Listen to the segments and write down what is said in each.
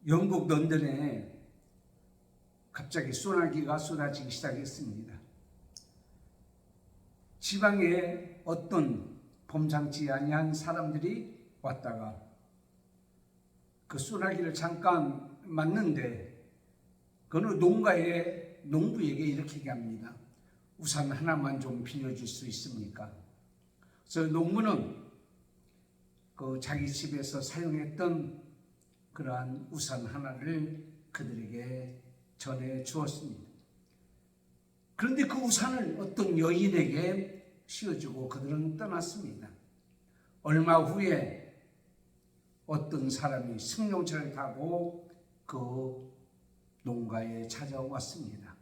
영국 런던에 갑자기 소나기가 쏟아지기 시작했습니다. 지방에 어떤 범상치 아니한 사람들이 왔다가 그 소나기를 잠깐 맞는데 그는 농가의 농부에게 이렇게 얘기합니다. 우산 하나만 좀 빌려줄 수 있습니까? 그래서 농부는 그 자기 집에서 사용했던 그러한 우산 하나를 그들에게 전해 주었습니다. 그런데 그 우산을 어떤 여인에게 씌워주고 그들은 떠났습니다. 얼마 후에 어떤 사람이 승용차를 타고 그 농가에 찾아왔습니다.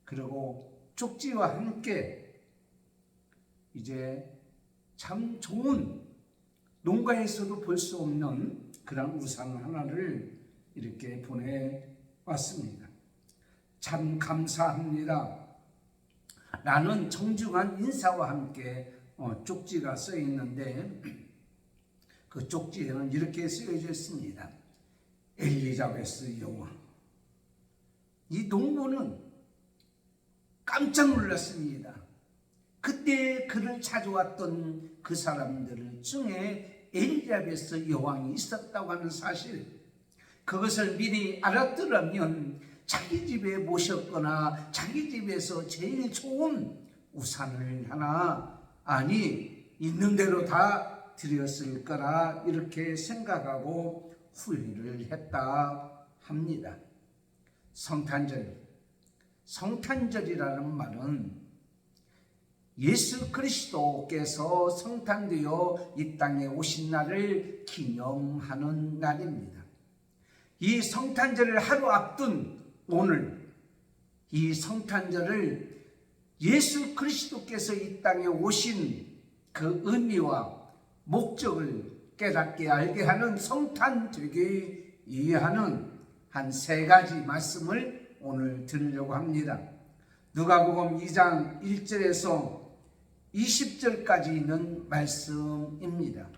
그리고 쪽지와 함께 이제 참 좋은 농가에서도 볼 수 없는 그런 우산 하나를 이렇게 보내왔습니다. 참 감사합니다. 라는 정중한 인사와 함께 쪽지가 써 있는데 그 쪽지에는 이렇게 쓰여져 있습니다. 엘리자베스 여왕. 이 농부는 깜짝 놀랐습니다. 그때 그를 찾아왔던 그 사람들 중에 엘리자베스 여왕이 있었다고 하는 사실, 그것을 미리 알았더라면 자기 집에 모셨거나 자기 집에서 제일 좋은 우산을 하나 있는 대로 다 드렸을 거라 이렇게 생각하고 후회를 했다 합니다. 성탄절이라는 말은 예수 그리스도께서 성탄되어 이 땅에 오신 날을 기념하는 날입니다. 이 성탄절을 하루 앞둔 오늘, 이 성탄절을 예수 그리스도께서 이 땅에 오신 그 의미와 목적을 깨닫게 알게 하는 성탄되게 이해하는 한 세 가지 말씀을 오늘 드리려고 합니다. 누가복음 2장 1절에서 20절까지 있는 말씀입니다.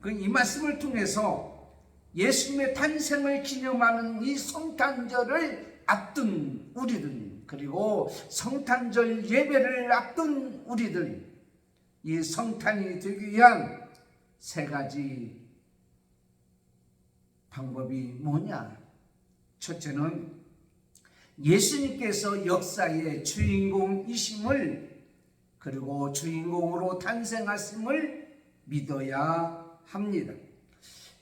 이 말씀을 통해서 예수님의 탄생을 기념하는 이 성탄절을 앞둔 우리들, 그리고 성탄절 예배를 앞둔 우리들, 이 성탄이 되기 위한 세 가지 방법이 뭐냐? 첫째는 예수님께서 역사의 주인공이심을, 그리고 주인공으로 탄생하심을 믿어야 합니다.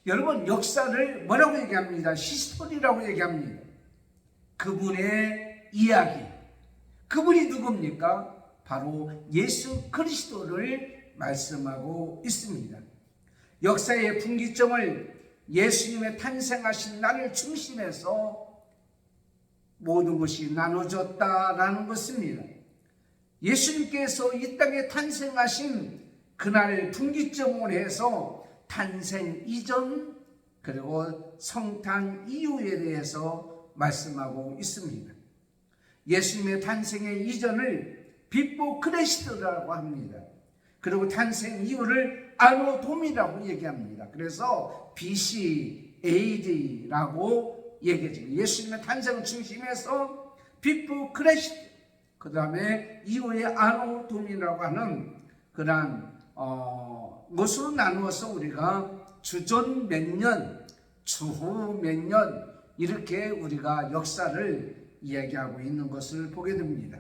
여러분, 역사를 뭐라고 얘기합니다? 히스토리라고 얘기합니다. 그분의 이야기. 그분이 누굽니까? 바로 예수 그리스도를 말씀하고 있습니다. 역사의 분기점을 예수님의 탄생하신 날을 중심해서 모든 것이 나눠졌다라는 것입니다. 예수님께서 이 땅에 탄생하신 그날 분기점으로 해서 탄생 이전 그리고 성탄 이후에 대해서 말씀하고 있습니다. 예수님의 탄생의 이전을 비포 크리스트라고 합니다. 그리고 탄생 이후를 아노 도미라고 얘기합니다. 그래서 BC, AD라고 얘기해요. 예수님의 탄생을 중심해서 비포 크리스트, 그 다음에 이후에 아노 도미라고 하는 그런 것으로 나누어서 우리가 주전 몇 년, 주후 몇 년 이렇게 우리가 역사를 이야기하고 있는 것을 보게 됩니다.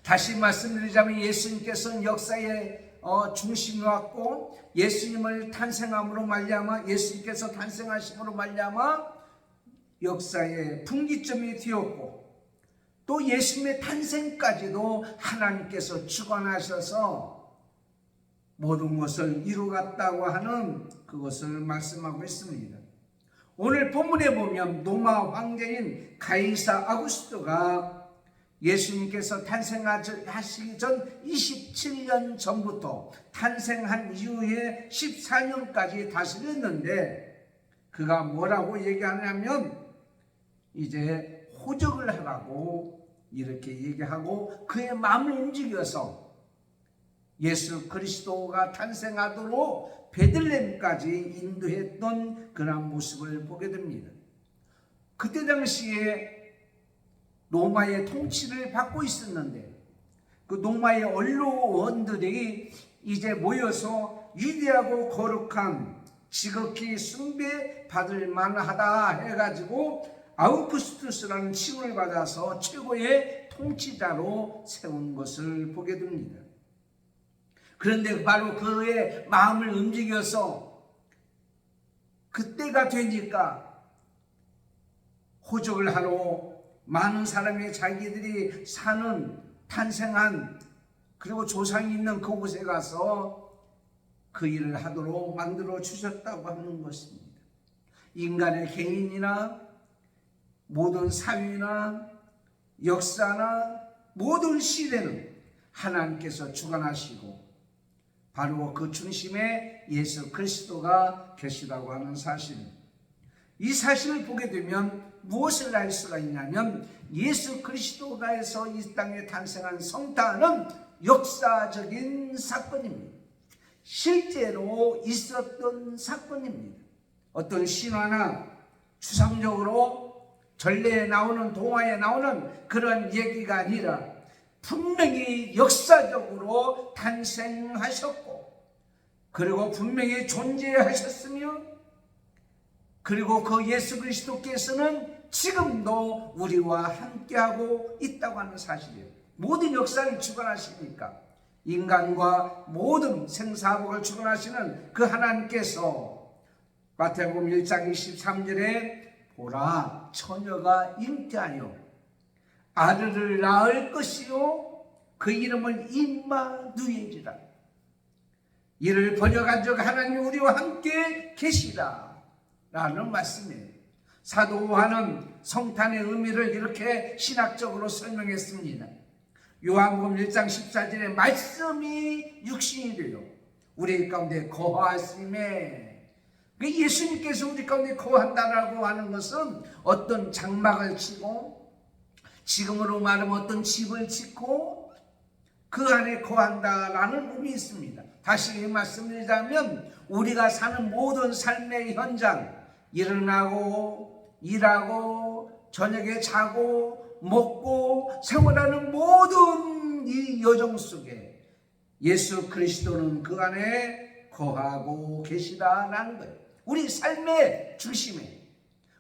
다시 말씀드리자면 예수님께서는 역사의 중심이 왔고 예수님을 탄생함으로 말미암아, 예수님께서 탄생하심으로 말미암아 역사의 분기점이 되었고, 또 예수님의 탄생까지도 하나님께서 주관하셔서 모든 것을 이루었다고 하는 그것을 말씀하고 있습니다. 오늘 본문에 보면 로마 황제인 가이사 아구스토가 예수님께서 탄생하시기 전 27년 전부터 탄생한 이후에 14년까지 다스렸는데, 그가 뭐라고 얘기하냐면 이제 호적을 하라고 이렇게 얘기하고 그의 마음을 움직여서 예수 그리스도가 탄생하도록 베들레헴까지 인도했던 그런 모습을 보게 됩니다. 그때 당시에 로마의 통치를 받고 있었는데 그 로마의 언로원들이 이제 모여서 위대하고 거룩한 지극히 숭배받을 만하다 해가지고 아우구스투스라는 칭을 받아서 최고의 통치자로 세운 것을 보게 됩니다. 그런데 바로 그의 마음을 움직여서 그때가 되니까 호적을 하러 많은 사람이 자기들이 사는 탄생한 그리고 조상이 있는 그곳에 가서 그 일을 하도록 만들어 주셨다고 하는 것입니다. 인간의 개인이나 모든 사회나 역사나 모든 시대는 하나님께서 주관하시고 바로 그 중심에 예수 그리스도가 계시다고 하는 사실, 이 사실을 보게 되면 무엇을 알 수가 있냐면 예수 그리스도가 해서 이 땅에 탄생한 성탄은 역사적인 사건입니다. 실제로 있었던 사건입니다. 어떤 신화나 추상적으로 전래에 나오는 동화에 나오는 그런 얘기가 아니라 분명히 역사적으로 탄생하셨고 그리고 분명히 존재하셨으며 그리고 그 예수 그리스도께서는 지금도 우리와 함께하고 있다고 하는 사실이에요. 모든 역사를 주관하시니까 인간과 모든 생사복을 주관하시는 그 하나님께서 마태복음 1장 23절에 보라 처녀가 잉태하여 아들을 낳을 것이요 그 이름을 임마누엘이라. 이를 번역한 하나님 우리와 함께 계시다 라는 말씀이에요. 사도 요한은 성탄의 의미를 이렇게 신학적으로 설명했습니다. 요한복음 1장 14절에 말씀이 육신이 되어 우리 가운데 거하심에, 예수님께서 우리 가운데 거한다라고 하는 것은 어떤 장막을 치고 지금으로 말하면 어떤 집을 짓고 그 안에 거한다라는 의미 있습니다. 다시 말씀드리자면 우리가 사는 모든 삶의 현장, 일어나고 일하고 저녁에 자고 먹고 생활하는 모든 이 여정 속에 예수 그리스도는 그 안에 거하고 계시다라는 거예요. 우리 삶의 중심에,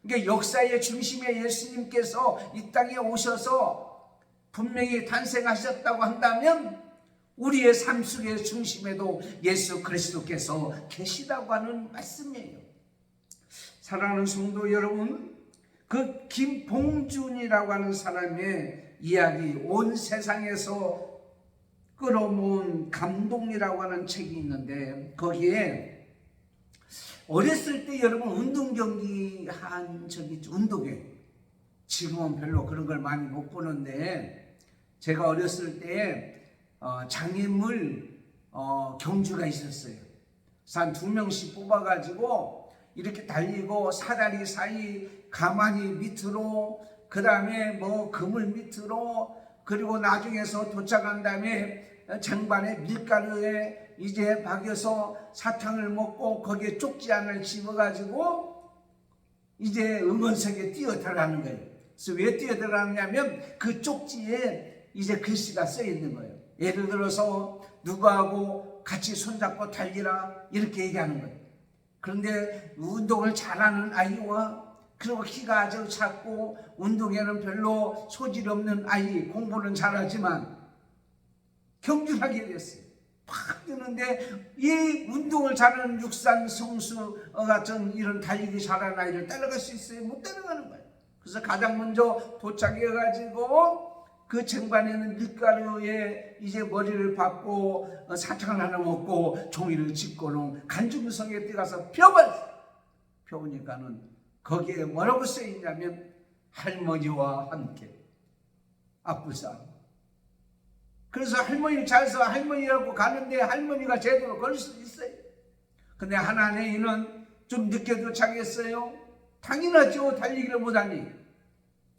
그러니까 역사의 중심에 예수님께서 이 땅에 오셔서 분명히 탄생하셨다고 한다면 우리의 삶 속의 중심에도 예수 그리스도께서 계시다고 하는 말씀이에요. 사랑하는 성도 여러분, 그 김봉준이라고 하는 사람의 이야기, 온 세상에서 끌어모은 감동이라고 하는 책이 있는데 거기에 어렸을 때 여러분 운동 경기 한 적이 있죠. 운동회. 지금은 별로 그런 걸 많이 못 보는데 제가 어렸을 때 장애물 경주가 있었어요. 그래서 한 2명씩 뽑아가지고 이렇게 달리고 사다리 사이 가만히 밑으로, 그 다음에 뭐 그물 밑으로, 그리고 나중에서 도착한 다음에 쟁반에 밀가루에 이제 박여서 사탕을 먹고 거기에 쪽지안을 집어가지고 이제 응원석에 뛰어들어가는 거예요. 그래서 왜 뛰어들어가느냐면 그 쪽지에 이제 글씨가 써 있는 거예요. 예를 들어서 누구하고 같이 손잡고 달리라 이렇게 얘기하는 거예요. 그런데 운동을 잘하는 아이와 그리고 키가 아주 작고 운동에는 별로 소질이 없는 아이, 공부는 잘하지만 경주하게 됐어요. 팍 뛰는데 이 운동을 잘하는 육산 성수 같은 이런 달리기 잘하는 아이를 따라갈 수 있어요? 못 따라가는 거예요. 그래서 가장 먼저 도착해가지고 그 쟁반에는 밀가루에 이제 머리를 박고 사탕을 하나 먹고 종이를 짚고는 간중성에 뛰어가서 펴보니까는 거기에 뭐라고 써있냐면 할머니와 함께 앞부상. 그래서 할머니를 잘서 할머니라고 가는데 할머니가 제대로 걸 수도 있어요. 근데 하나의 이는 좀 늦게 도착했어요. 당연하죠. 달리기를 못하니.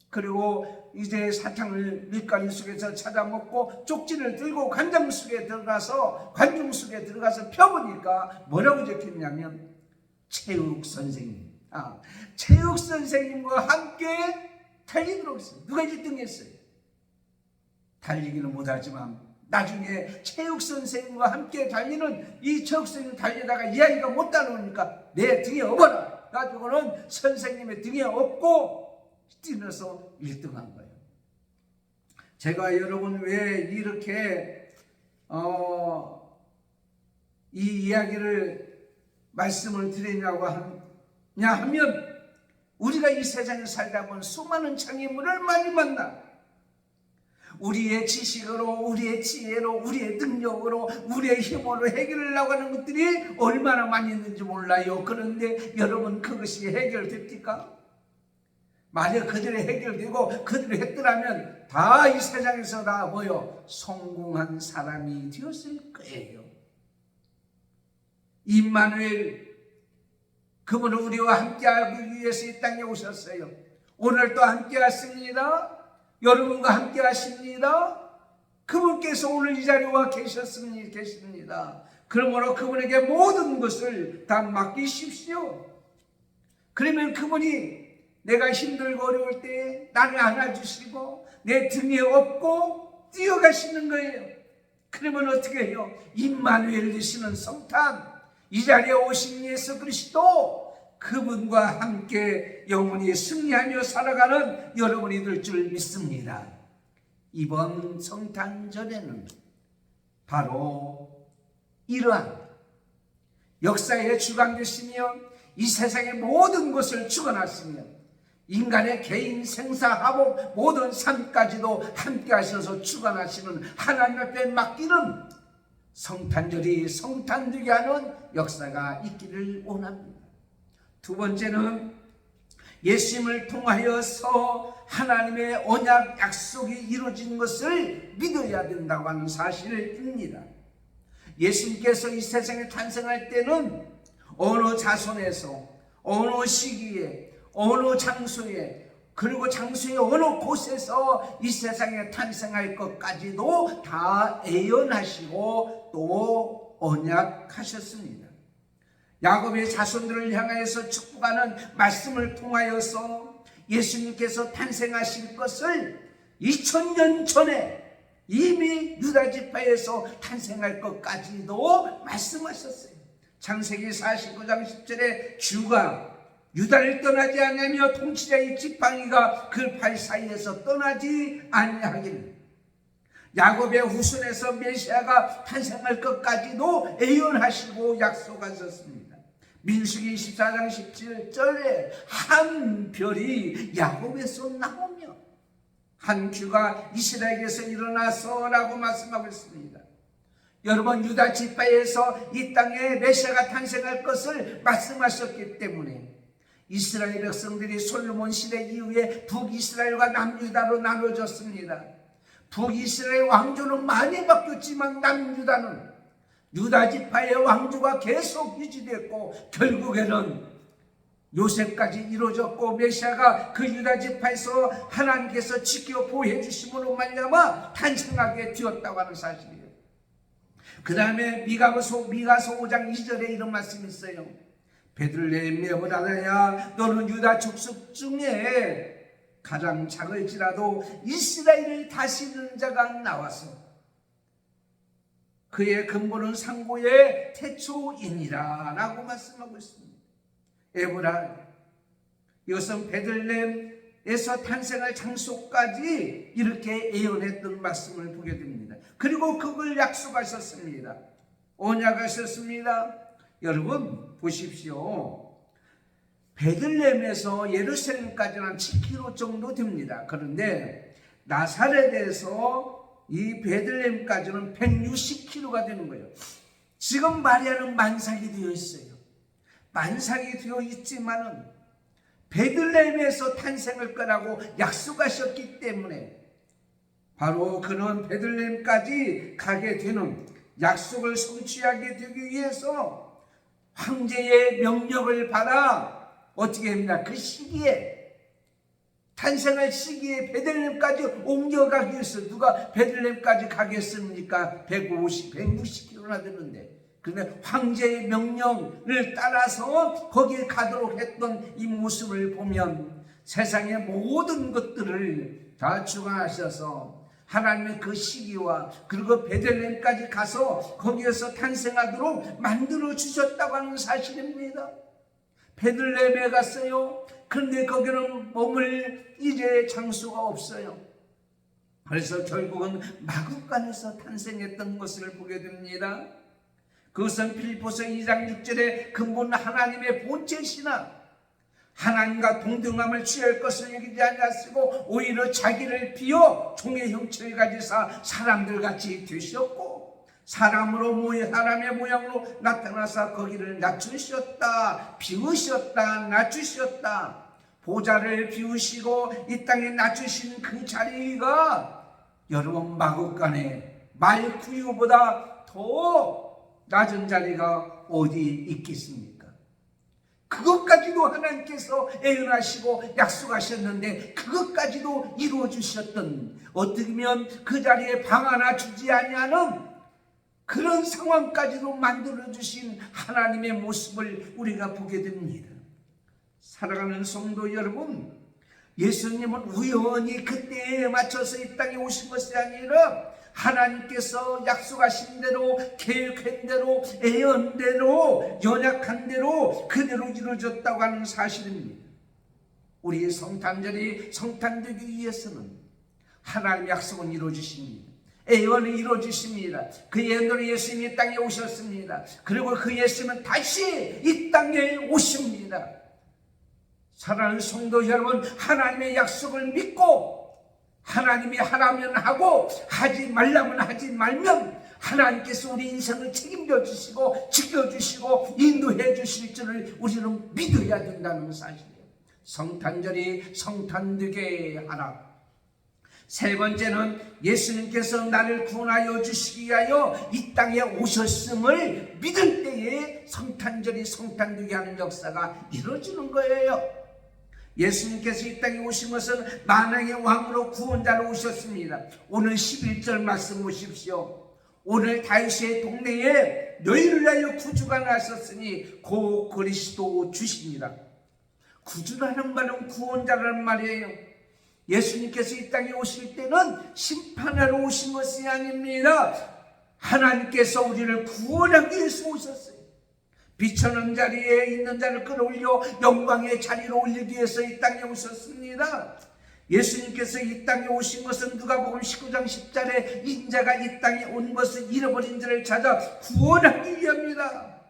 그리고 이제 사탕을 밀가루 속에서 찾아 먹고 쪽지를 들고 관중 속에 들어가서 펴보니까 뭐라고 적혀있냐면 체육 선생님, 체육 선생님과 함께 달리도록 했어요. 누가 1등했어요? 달리기는 못하지만 나중에 체육 선생님과 함께 달리는 이 체육 선생님 달리다가 이 아이가 못 따라오니까 내 등에 업어라 가지고는 선생님의 등에 업고 뛰면서 1등한 거예요. 제가 여러분 왜 이렇게 이 이야기를 말씀을 드리냐고 하면 우리가 이 세상에 살다 보면 수많은 장애물을 많이 만나. 우리의 지식으로, 우리의 지혜로, 우리의 능력으로, 우리의 힘으로 해결하려고 하는 것들이 얼마나 많이 있는지 몰라요. 그런데 여러분 그것이 해결됩니까? 만약 그들이 해결되고 그들이 했더라면 다 이 세상에서 다 뭐요? 성공한 사람이 되었을 거예요. 임마누엘, 그분은 우리와 함께하기 위해서 이 땅에 오셨어요. 오늘도 함께하십니다. 여러분과 함께 하십니다. 그분께서 오늘 이 자리에 와 계십니다. 그러므로 그분에게 모든 것을 다 맡기십시오. 그러면 그분이 내가 힘들고 어려울 때 나를 안아주시고 내 등에 업고 뛰어가시는 거예요. 그러면 어떻게 해요? 임마누엘 되시는 성탄, 이 자리에 오신 예수 그리스도, 그분과 함께 영원히 승리하며 살아가는 여러분이 될 줄 믿습니다. 이번 성탄절에는 바로 이러한 역사의 주관되시며 이 세상의 모든 것을 주관하시며 인간의 개인 생사화복 모든 삶까지도 함께 하셔서 주관하시는 하나님 앞에 맡기는 성탄절이 성탄되게 하는 역사가 있기를 원합니다. 두 번째는 예수님을 통하여서 하나님의 언약 약속이 이루어진 것을 믿어야 된다고 하는 사실입니다. 예수님께서 이 세상에 탄생할 때는 어느 자손에서 어느 시기에 어느 장소에 그리고 장소의 어느 곳에서 이 세상에 탄생할 것까지도 다 예언하시고 또 언약하셨습니다. 야곱의 자손들을 향하여서 축복하는 말씀을 통하여서 예수님께서 탄생하실 것을 2000년 전에 이미 유다 지파에서 탄생할 것까지도 말씀하셨어요. 창세기 49장 10절에 주가 유다를 떠나지 아니하며 통치자의 지팡이가 그 발 사이에서 떠나지 아니하기를, 야곱의 후손에서 메시아가 탄생할 것까지도 예언하시고 약속하셨습니다. 민수기 24장 17절에 한 별이 야곱에서 나오며 한 귀가 이스라엘에서 일어나서 라고 말씀하고 있습니다. 여러분, 유다 지파에서 이 땅에 메시아가 탄생할 것을 말씀하셨기 때문에 이스라엘 백성들이 솔로몬 시대 이후에 북이스라엘과 남유다로 나눠졌습니다. 북이스라엘 왕조는 많이 바뀌었지만 남유다는 유다 지파의 왕조가 계속 유지됐고 결국에는 요셉까지 이루어졌고 메시아가 그 유다 지파에서 하나님께서 지켜 보호해 주심으로 말미암아 탄생하게 되었다고 하는 사실이에요. 그 다음에 미가서 5장 2절에 이런 말씀이 있어요. 베들레헴 에브라다야, 너는 유다 족속 중에 가장 작을지라도 이스라엘을 다스리는 자가 나와서 그의 근본은 상고의 태초이니라 라고 말씀하고 있습니다. 에브라, 이것은 베들레헴에서 탄생할 장소까지 이렇게 예언했던 말씀을 보게 됩니다. 그리고 그걸 약속하셨습니다. 언약하셨습니다. 여러분 보십시오. 베들레헴에서 예루살렘까지는 7km 정도 됩니다. 그런데 나사렛에서 이 베들레헴까지는 160km가 되는 거예요. 지금 마리아는 만삭이 되어 있어요. 만삭이 되어 있지만은 베들레헴에서 탄생할 거라고 약속하셨기 때문에 바로 그는 베들레헴까지 가게 되는 약속을 성취하게 되기 위해서 황제의 명령을 받아 어떻게 합니까? 그 시기에 탄생할 시기에 베들레헴까지 옮겨가기 위해서 누가 베들레헴까지 가겠습니까? 160km나 되는데. 그런데 황제의 명령을 따라서 거기에 가도록 했던 이 모습을 보면 세상의 모든 것들을 다 주관하셔서 하나님의 그 시기와 그리고 베들레헴까지 가서 거기에서 탄생하도록 만들어 주셨다고 하는 사실입니다. 베들레헴에 갔어요. 그런데 거기는 머물 이제 장소가 없어요. 그래서 결국은 마구간에서 탄생했던 것을 보게 됩니다. 그것은 빌립보서 2장 6절에 근본 하나님의 본체시나 하나님과 동등함을 취할 것을 여기지 아니하시고 오히려 자기를 비워 종의 형체를 가지사 사람들같이 되셨고 사람의 모양으로 나타나사 거기를 낮추셨다, 비우셨다, 낮추셨다. 보좌를 비우시고 이 땅에 낮추신 그 자리가 여러분 마구간에 말구유보다 더 낮은 자리가 어디 있겠습니까? 그것까지도 하나님께서 애연하시고 약속하셨는데 그것까지도 이루어주셨던, 어떻게 보면 그 자리에 방 하나 주지 아니하는 그런 상황까지도 만들어주신 하나님의 모습을 우리가 보게 됩니다. 사랑하는 성도 여러분, 예수님은 우연히 그때에 맞춰서 이 땅에 오신 것이 아니라 하나님께서 약속하신 대로, 계획한 대로, 애연대로, 연약한 대로 그대로 이루어졌다고 하는 사실입니다. 우리의 성탄절이 성탄되기 위해서는 하나님의 약속은 이루어지십니다. 애연이 이루어지십니다. 그 애연으로 예수님이 이 땅에 오셨습니다. 그리고 그 예수님은 다시 이 땅에 오십니다. 사랑하는 성도 여러분, 하나님의 약속을 믿고 하나님이 하라면 하고 하지 말라면 하지 말면 하나님께서 우리 인생을 책임져 주시고 지켜주시고 인도해 주실 줄을 우리는 믿어야 된다는 사실이에요. 성탄절이 성탄되게 하라. 세 번째는 예수님께서 나를 구원하여 주시기 위하여 이 땅에 오셨음을 믿을 때에 성탄절이 성탄되게 하는 역사가 이루어지는 거예요. 예수님께서 이 땅에 오신 것은 만왕의 왕으로 구원자로 오셨습니다. 오늘 11절 말씀 보십시오. 오늘 다윗의 동네에 너희를 위하여 구주가 나셨으니 고 그리스도 주시니라. 구주라는 말은 구원자라는 말이에요. 예수님께서 이 땅에 오실 때는 심판하러 오신 것이 아닙니다. 하나님께서 우리를 구원하기 위해서 오셨어요. 비천한 자리에 있는 자를 끌어올려 영광의 자리로 올리기 위해서 이 땅에 오셨습니다. 예수님께서 이 땅에 오신 것은 누가복음 19장 10절에 인자가 이 땅에 온 것은 잃어버린 자를 찾아 구원하기 위함이다.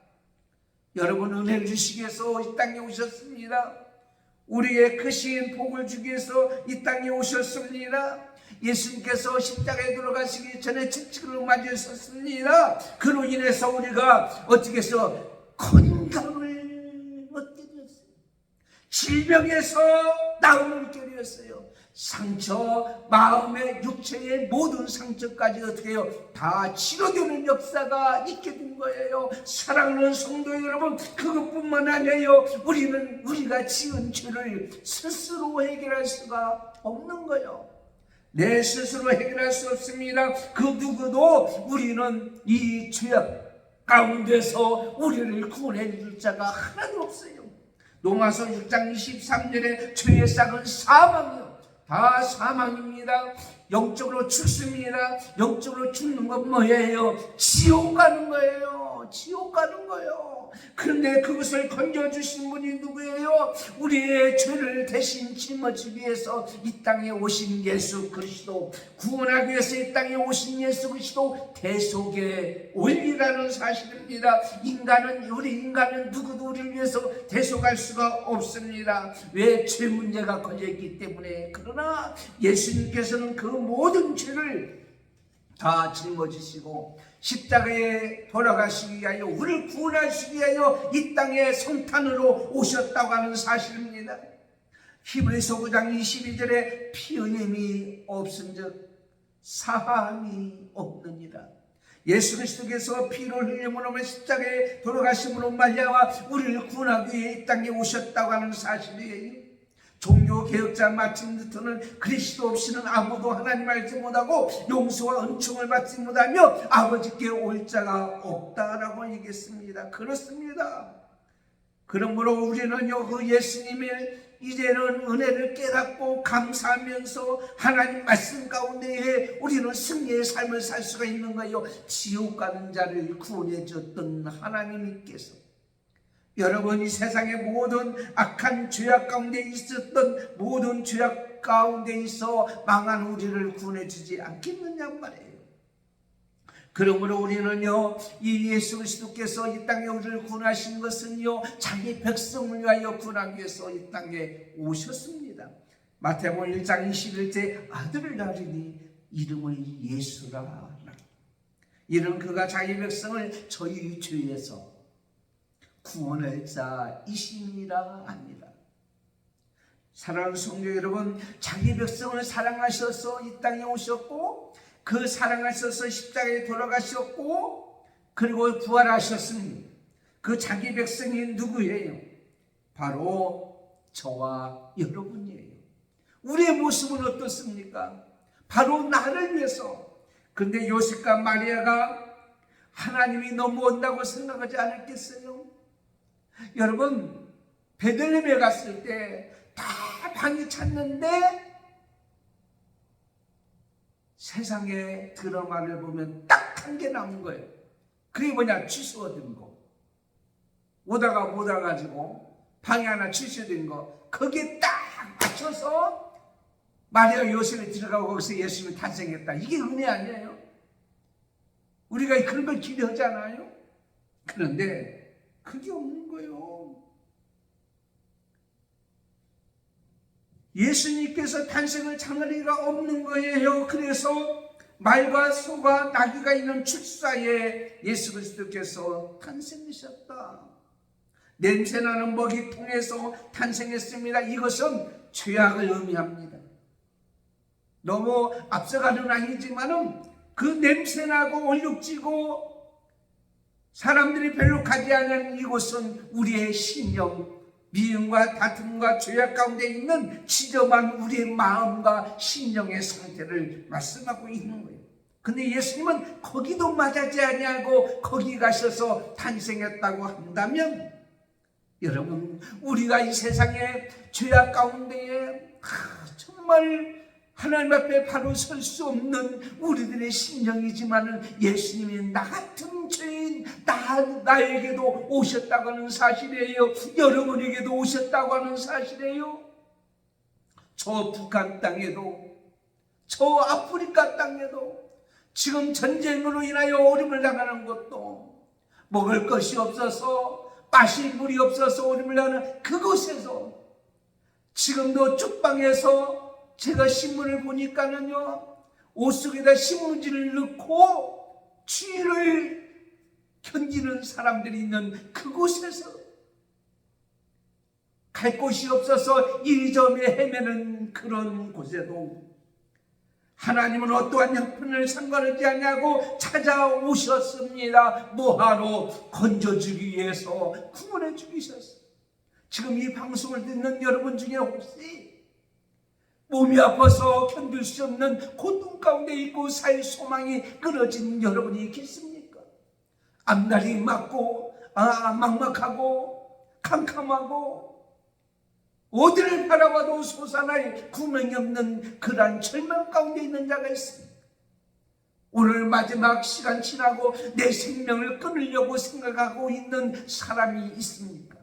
여러분, 은혜를 주시기 위해서 이 땅에 오셨습니다. 우리의 크신 복을 주기 위해서 이 땅에 오셨습니다. 예수님께서 십자가에 들어가시기 전에 채찍으로 맞으셨습니다. 그로 인해서 우리가 어떻게 해서 건강을 얻게 되었어요. 질병에서 나음을 얻게 되었어요. 상처, 마음의 육체의 모든 상처까지 어떻게 해요? 다 치료되는 역사가 있게 된 거예요. 사랑하는 성도 여러분, 그것뿐만 아니에요. 우리는 우리가 지은 죄를 스스로 해결할 수가 없는 거예요. 내 스스로 해결할 수 없습니다. 그 누구도 우리는 이 죄악 가운데서 우리를 구원해 줄 자가 하나도 없어요. 로마서 6장 23절에 죄의 싹은 사망이요. 다 사망입니다. 영적으로 죽습니다. 영적으로 죽는 건 뭐예요? 지옥 가는 거예요. 지옥 가는 거예요. 그런데 그것을 건져주신 분이 누구예요? 우리의 죄를 대신 짊어지기 위해서 이 땅에 오신 예수 그리스도, 구원하기 위해서 이 땅에 오신 예수 그리스도 대속의 원리라는 사실입니다. 우리 인간은 누구도 우리를 위해서 대속할 수가 없습니다. 왜? 죄 문제가 걸려있기 때문에. 그러나 예수님께서는 그 모든 죄를 다 짊어지시고 십자가에 돌아가시기 위하여 우리를 구원하시기 위하여 이 땅에 성탄으로 오셨다고 하는 사실입니다. 히브리서 9장 22절에 피 흘림이 없은즉 사함이 없느니라. 예수 그리스도께서 피를 흘림으로 십자가에 돌아가심으로 말미암아 우리를 구원하기 위해 이 땅에 오셨다고 하는 사실이에요. 종교개혁자 마틴 루터는 그리스도 없이는 아무도 하나님 알지 못하고 용서와 은총을 받지 못하며 아버지께 올 자가 없다라고 얘기했습니다. 그렇습니다. 그러므로 우리는요, 그 예수님의 이제는 은혜를 깨닫고 감사하면서 하나님 말씀 가운데에 우리는 승리의 삶을 살 수가 있는 거예요. 지옥 가는 자를 구원해 줬던 하나님께서 여러분, 이 세상의 모든 악한 죄악 가운데 있었던 모든 죄악 가운데 있어 망한 우리를 구원해 주지 않겠느냐 말이에요. 그러므로 우리는요, 이 예수 그리스도께서 이 땅에 우리를 구원하신 것은요, 자기 백성을 위하여 구원하기 위해서 이 땅에 오셨습니다. 마태복음 1장 21절 아들을 낳으리니 이름을 예수라. 이는 그가 자기 백성을 저희 죄에서 구원할 자이심이라 합니다. 사랑하는 성도 여러분, 자기 백성을 사랑하셔서 이 땅에 오셨고 그 사랑하셔서 십자가에 돌아가셨고 그리고 부활하셨습니다. 그 자기 백성이 누구예요? 바로 저와 여러분이에요. 우리의 모습은 어떻습니까? 바로 나를 위해서. 그런데 요셉과 마리아가 하나님이 너무 온다고 생각하지 않았겠어요? 여러분, 베들레헴에 갔을 때 다 방이 찼는데 세상의 드라마를 보면 딱 한 개 남은 거예요. 그게 뭐냐? 취소된 거. 오다가 못 와가지고 방이 하나 취소된 거. 거기에 딱 맞춰서 마리아 요셉이 들어가고 거기서 예수님이 탄생했다. 이게 은혜 아니에요? 우리가 그런 걸 기대하잖아요. 그런데 그게 없는 거예요. 예수님께서 탄생을 장할 리가 없는 거예요. 그래서 말과 소가 나귀가 있는 축사에 예수 그리스도께서 탄생하셨다. 냄새나는 먹이통에서 탄생했습니다. 이것은 죄악을 의미합니다. 너무 앞서가는 아니지만은 그 냄새나고 얼룩지고 사람들이 별로 가지 않는 이곳은 우리의 신령, 미움과 다툼과 죄악 가운데 있는 지저분한 우리의 마음과 신령의 상태를 말씀하고 있는 거예요. 근데 예수님은 거기도 맞아지 아니하고 거기 가셔서 탄생했다고 한다면 여러분, 우리가 이 세상의 죄악 가운데에 정말 하나님 앞에 바로 설 수 없는 우리들의 심령이지만 예수님이 나 같은 죄인 나에게도 오셨다고 하는 사실이에요. 여러분에게도 오셨다고 하는 사실이에요. 저 북한 땅에도 저 아프리카 땅에도 지금 전쟁으로 인하여 어려움을 당하는 것도 먹을 것이 없어서 마실 물이 없어서 어려움을 당하는 그곳에서 지금도 쪽방에서 제가 신문을 보니까는요, 옷 속에다 신문지를 넣고 추위를 견디는 사람들이 있는 그곳에서 갈 곳이 없어서 이리저리 헤매는 그런 곳에도 하나님은 어떠한 형편을 상관하지 않냐고 찾아오셨습니다. 뭐하러? 건져주기 위해서, 구원해주기 위해서. 지금 이 방송을 듣는 여러분 중에 혹시 몸이 아파서 견딜 수 없는 고통 가운데 있고 살 소망이 끊어진 여러분이 계십니까? 앞날이 막막하고 캄캄하고 어디를 바라봐도 솟아날 구멍이 없는 그러한 절망 가운데 있는 자가 있습니다. 오늘 마지막 시간 지나고 내 생명을 끊으려고 생각하고 있는 사람이 있습니까?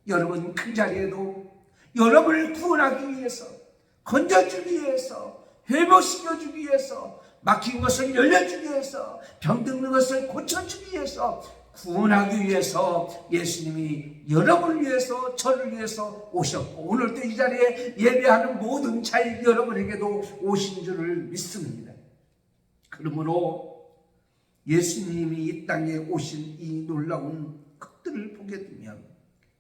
여러분, 그 자리에도 여러분을 구원하기 위해서, 건져주기 위해서, 회복시켜주기 위해서, 막힌 것을 열려주기 위해서, 병든 것을 고쳐주기 위해서, 구원하기 위해서 예수님이 여러분을 위해서, 저를 위해서 오셨고 오늘도 이 자리에 예배하는 모든 자의 여러분에게도 오신 줄을 믿습니다. 그러므로 예수님이 이 땅에 오신 이 놀라운 것들을 보게 되면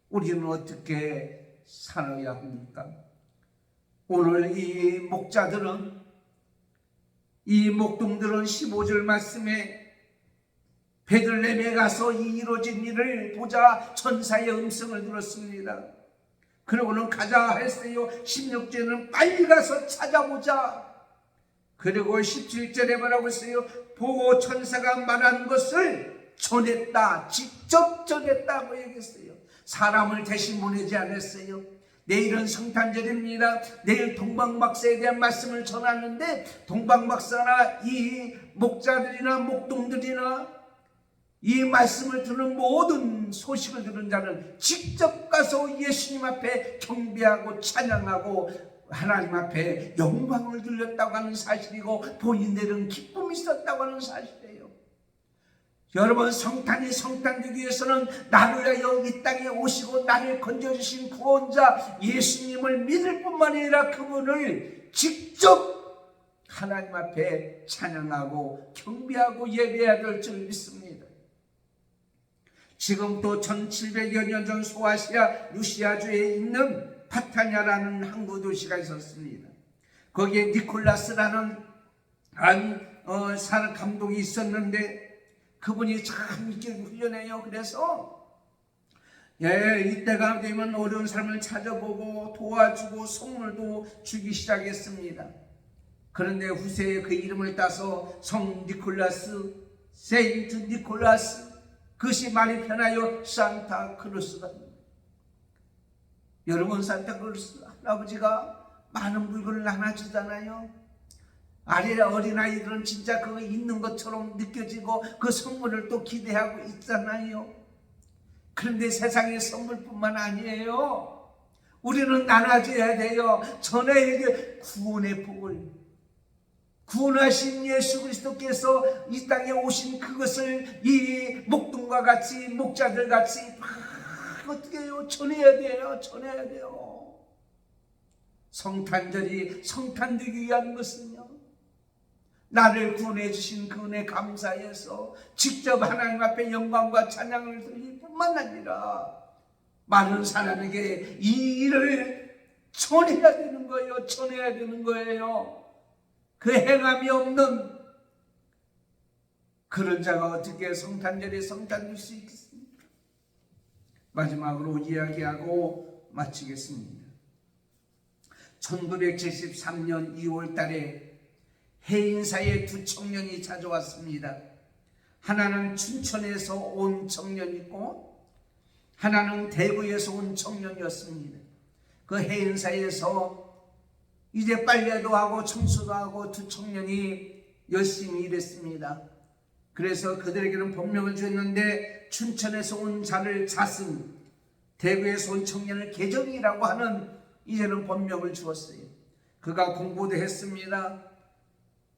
우리는 어떻게 살아야 합니까? 오늘 이 목자들은, 이 목동들은 15절 말씀에 베들레헴에 가서 이 이루어진 일을 보자 천사의 음성을 들었습니다. 그러고는 가자 했어요. 16절에는 빨리 가서 찾아보자. 그리고 17절에 뭐라고 했어요? 보고 천사가 말한 것을 전했다. 직접 전했다고 얘기했어요. 사람을 대신 보내지 않았어요. 내일은 성탄절입니다. 내일 동방박사에 대한 말씀을 전하는데 동방박사나 이 목자들이나 목동들이나 이 말씀을 듣는 모든 소식을 들은 자는 직접 가서 예수님 앞에 경배하고 찬양하고 하나님 앞에 영광을 돌렸다고 하는 사실이고 본인들은 기쁨이 있었다고 하는 사실이에요. 여러분, 성탄되기 위해서는 나를 위하여 이 땅에 오시고 나를 건져주신 구원자 예수님을 믿을 뿐만 아니라 그분을 직접 하나님 앞에 찬양하고 경배하고 예배해야 될 줄 믿습니다. 지금도 1700여 년 전 소아시아 루시아주에 있는 파타냐라는 항구 도시가 있었습니다. 거기에 니콜라스라는 사는 감독이 있었는데 그분이 참 있게 훈련해요. 그래서 이때가 되면 어려운 사람을 찾아보고 도와주고 선물도 주기 시작했습니다. 그런데 후세에 그 이름을 따서 성 니콜라스, 세인트 니콜라스, 그것이 말이 편하여 산타크루스가. 여러분, 산타크루스 할아버지가 많은 물건을 나눠주잖아요. 어린아이들은 진짜 그거 있는 것처럼 느껴지고 그 선물을 또 기대하고 있잖아요. 그런데 세상의 선물뿐만 아니에요. 우리는 나눠줘야 돼요. 전해야 돼. 구원의 복을. 구원하신 예수 그리스도께서 이 땅에 오신 그것을 이 목동과 같이 목자들 같이 어떻게 해요? 전해야 돼요. 성탄절이 성탄되기 위한 것은요, 나를 구원해 주신 그 은혜 감사해서 직접 하나님 앞에 영광과 찬양을 드릴 뿐만 아니라 많은 사람에게 이 일을 전해야 되는 거예요. 그 행함이 없는 그런 자가 어떻게 성탄절에 성탄될 수 있겠습니까? 마지막으로 이야기하고 마치겠습니다. 1973년 2월 달에 해인사에 두 청년이 찾아왔습니다. 하나는 춘천에서 온 청년이고 하나는 대구에서 온 청년이었습니다. 그 해인사에서 이제 빨래도 하고 청소도 하고 두 청년이 열심히 일했습니다. 그래서 그들에게는 법명을 주었는데 춘천에서 온 자를 자승, 대구에서 온 청년을 계정이라고 하는 이제는 법명을 주었어요. 그가 공부도 했습니다.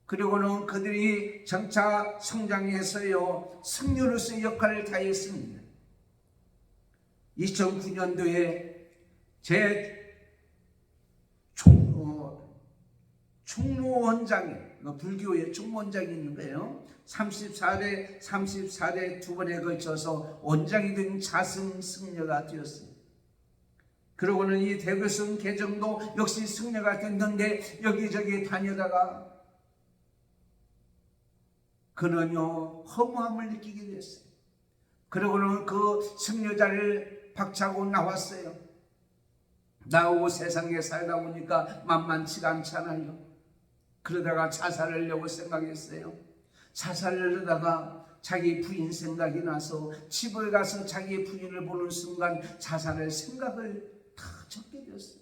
그리고는 그들이 장차 성장해서요 승려로서의 역할을 다했습니다. 2009년도에 제 총무원장에 불교의 총무원장이 있는 거예요. 34대 두 번에 걸쳐서 원장이 된 자승 승려가 되었습니다. 그러고는 이 대구성 개정도 역시 승려가 됐는데 여기저기 다니다가 그는요 허무함을 느끼게 됐어요. 그러고는 그 승려자를 박차고 나왔어요. 나오고 세상에 살다 보니까 만만치가 않잖아요. 그러다가 자살을 하려고 생각했어요. 자살을 하다가 자기 부인 생각이 나서 집을 가서 자기 부인을 보는 순간 자살할 생각을 다 적게 되었어요.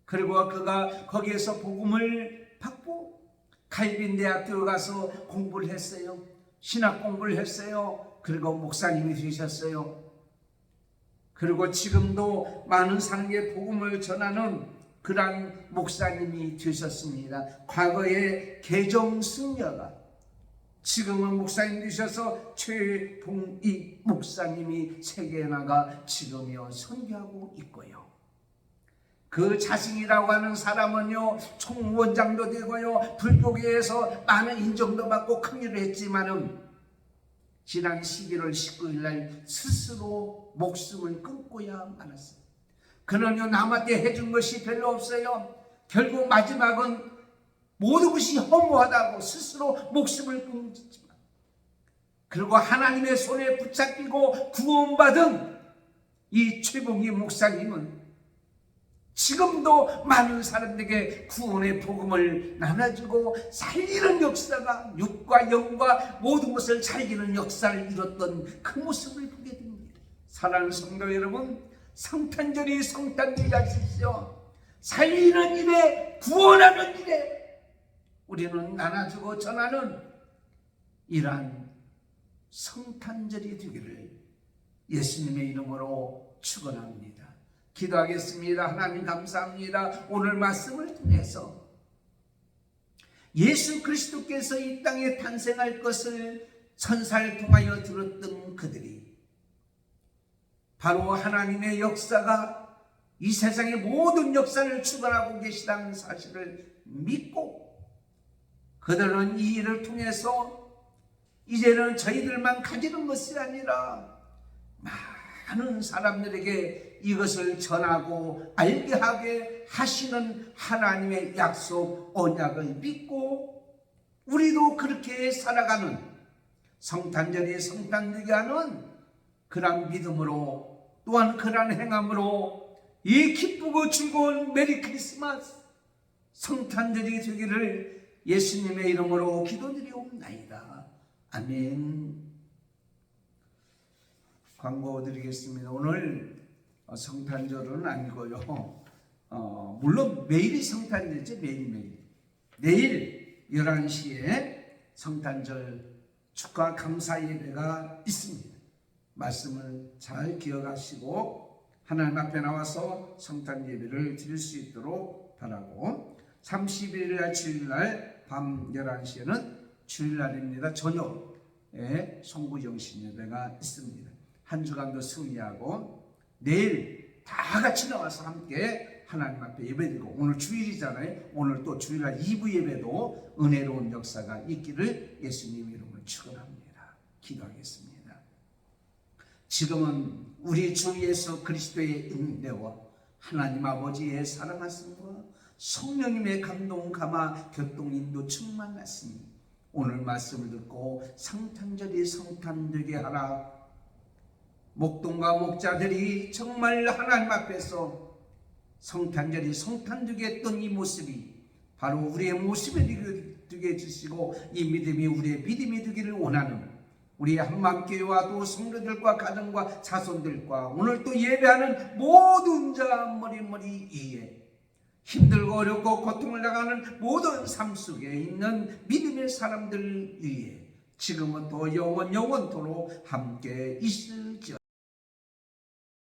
그리고 그가 거기에서 복음을 받고 칼빈대학교에 가서 공부를 했어요. 신학 공부를 했어요. 그리고 목사님이 되셨어요. 그리고 지금도 많은 사람에게 복음을 전하는 그런 목사님이 되셨습니다. 과거에 개정 승려가 지금은 목사님 되셔서 최동익 목사님이 세계에 나가 지금요 선교하고 있고요. 그 자승이라고 하는 사람은요 총무원장도 되고요 불교계에서 많은 인정도 받고 큰 일을 했지만은 지난 11월 19일 날 스스로 목숨을 끊고야 말았어요. 그는요 남한테 해준 것이 별로 없어요. 결국 마지막은 모든 것이 허무하다고 스스로 목숨을 끊지만 그리고 하나님의 손에 붙잡히고 구원받은 이 최봉희 목사님은 지금도 많은 사람들에게 구원의 복음을 나눠주고 살리는 역사가, 육과 영과 모든 것을 살리는 역사를 이뤘던 그 모습을 보게 됩니다. 사랑하는 성도 여러분, 성탄절이 성탄절이 하십시오. 살리는 일에, 구원하는 일에 우리는 나눠주고 전하는 이러한 성탄절이 되기를 예수님의 이름으로 축원합니다. 기도하겠습니다. 하나님 감사합니다. 오늘 말씀을 통해서 예수 그리스도께서 이 땅에 탄생할 것을 천사를 통하여 들었던 그들이 바로 하나님의 역사가 이 세상의 모든 역사를 주관하고 계시다는 사실을 믿고 그들은 이 일을 통해서 이제는 저희들만 가지는 것이 아니라 많은 사람들에게 이것을 전하고 알게 하게 하시는 하나님의 약속, 언약을 믿고 우리도 그렇게 살아가는 성탄절이 성탄되게 하는 그런 믿음으로 또한 그런 행함으로 이 기쁘고 즐거운 메리 크리스마스 성탄절이 되기를 예수님의 이름으로 기도드리옵나이다. 아멘. 광고 드리겠습니다. 오늘 성탄절은 아니고요. 물론 매일이 성탄절이죠. 매일매일. 내일 11시에 성탄절 축하 감사 예배가 있습니다. 말씀을 잘 기억하시고 하나님 앞에 나와서 성탄 예배를 드릴 수 있도록 바라고 31일 주일날 밤 11시에는 주일날입니다. 저녁에 송구정신 예배가 있습니다. 한 주간도 승리하고 내일 다 같이 나와서 함께 하나님 앞에 예배드리고 오늘 주일이잖아요. 오늘 또 주일날 2부 예배도 은혜로운 역사가 있기를 예수님 이름으로 축원합니다. 기도하겠습니다. 지금은 우리 주 예수 그리스도의 은혜와 하나님 아버지의 사랑하심과 성령님의 감동 감화 교통 인도 충만하시니 오늘 말씀을 듣고 성탄절이 성탄되게 하라. 목동과 목자들이 정말 하나님 앞에서 성탄절이 성탄되게 했던 이 모습이 바로 우리의 모습이 되게 해주시고 이 믿음이 우리의 믿음이 되기를 원하는 우리 한마음교회와 또 성도들과 가정과 자손들과 오늘 또 예배하는 모든 자 머리머리 위에 힘들고 어렵고 고통을 당하는 모든 삶 속에 있는 믿음의 사람들 위에 지금은 또 영원토록 함께 있을지어다.